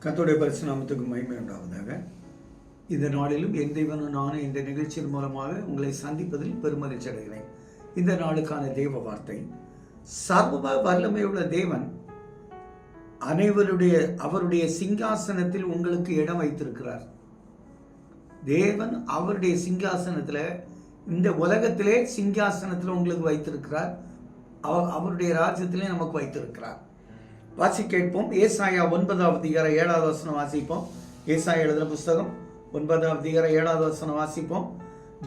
கர்த்தருடைய பரிசு நாமத்துக்கு மகிமை உண்டாவதாக. இந்த நாளிலும் என் தேவனும் நானும் இந்த நிகழ்ச்சியின் மூலமாக உங்களை சந்திப்பதில் பெருமகிழ்ச்சி அடைகிறேன். இந்த நாளுக்கான தேவ வார்த்தை, சர்வ வல்லமையுள்ள தேவன் அவருடைய சிங்காசனத்தில் உங்களுக்கு இடம் வைத்திருக்கிறார். தேவன் அவருடைய சிங்காசனத்தில், இந்த உலகத்திலே சிங்காசனத்தில் உங்களுக்கு வைத்திருக்கிறார். அவருடைய ராஜ்யத்திலே நமக்கு வைத்திருக்கிறார். வாசி கேட்போம். ஏசாயா 9வது அதிகாரம் 7வது வசனம் வாசிப்போம். ஏசாயா எழுதின புஸ்தகம் 9வது அதிகாரம் 7வது வசனம் வாசிப்போம்.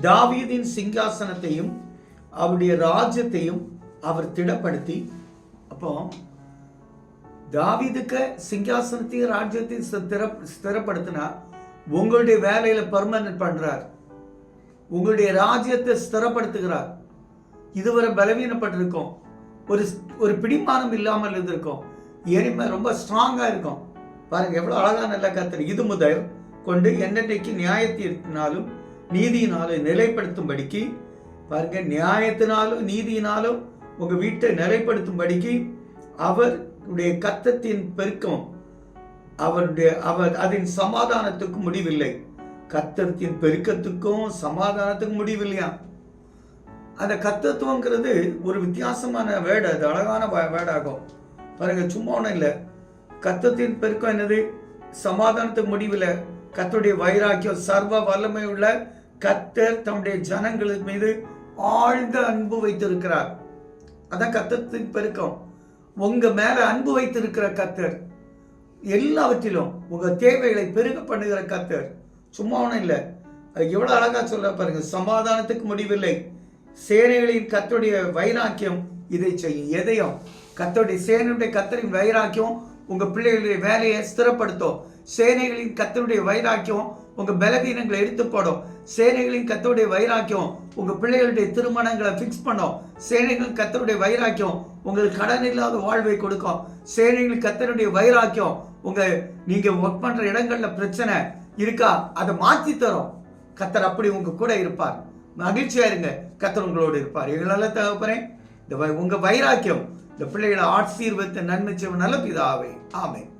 தாவீதின் சிங்காசனத்தையும் அவருடைய ராஜ்யத்தையும் அவர் திடப்படுத்தி, அப்போ தாவீதுக்கு சிங்காசனத்தையும் ராஜ்யத்தையும் ஸ்திரப்படுத்தினா உங்களுடைய வேலையில பெர்மனன்ட் பண்றார். உங்களுடைய ராஜ்யத்தை ஸ்திரப்படுத்துகிறார். இதுவரை பலவீனப்பட்டிருக்கோம், ஒரு பிடிமானம் இல்லாமல் இருந்திருக்கோம், இனிமே ரொம்ப ஸ்ட்ராங்கா இருக்கும். பாருங்க எவ்வளவு அழகா நல்ல கர்த்தர் இது முதல் கொண்டு என்னென்னைக்கு நியாயத்தினாலும் நீதியினாலும் நிலைப்படுத்தும்படிக்கு, பாருங்க நியாயத்தினாலும் நீதியினாலும் உங்க வீட்டை நிலைப்படுத்தும்படிக்கு அவருடைய கர்த்தத்தின் பெருக்கம், அதன் சமாதானத்துக்கு முடிவில்லை. கர்த்தத்தின் பெருக்கத்துக்கும் சமாதானத்துக்கும் முடிவில்லையா? அந்த கர்த்தத்துவங்கிறது ஒரு வித்தியாசமான வேர்டு, அது அழகான வேர்டாகும். பாருங்க சும்மா ஒன்றும் இல்லை. கர்த்தத்தின் பெருக்கம் என்னது? சமாதானத்துக்கு முடிவில் கர்த்தருடைய வைராக்கியம். சர்வ வல்லமை உள்ள கர்த்தர் தம்முடைய ஜனங்களின் மீது ஆழ்ந்த அன்பு வைத்திருக்கிறார். அதான் கர்த்தத்தின் பெருக்கம். உங்க மேல அன்பு வைத்திருக்கிற கர்த்தர், எல்லாவற்றிலும் உங்க தேவைகளை பெருக பண்ணுகிற கர்த்தர். சும்மா ஒன்றும் இல்லை. அது எவ்வளவு அழகா சொல்ல பாருங்க. சமாதானத்துக்கு முடிவில்லை. சேனைகளின் கர்த்தருடைய வைராக்கியம் இதை செய்யும். எதையும் கர்த்தருடைய சேனையுடைய கர்த்தரின் வைராக்கியம் உங்க பிள்ளைகளுடைய வேலையை ஸ்திரப்படுத்தும். சேனைகளின் கர்த்தருடைய வைராக்கியம் உங்க பலவீனங்களை எடுத்து போடும். சேனைகளின் கர்த்தருடைய வைராக்கியம் உங்க பிள்ளைகளுடைய திருமணங்களை ஃபிக்ஸ் பண்ணும். சேனைகளின் கர்த்தருடைய வைராக்கியம் உங்களுக்கு கடன் இல்லாத வாழ்வை கொடுக்கும். சேனைகளின் கர்த்தருடைய வைராக்கியம் நீங்க ஒர்க் பண்ற இடங்கள்ல பிரச்சனை இருக்கா, அதை மாற்றி தரும். கர்த்தர் அப்படி உங்க கூட இருப்பார். மகிழ்ச்சியா இருங்க, கர்த்தர் உங்களோடு இருப்பார். எங்களால தகப்பனே, உங்க வைராக்கியம் இந்த பிள்ளைகளை ஆசீர்வதித்து நன்மை செய்யும் நல்ல பிதாவே. ஆமென்.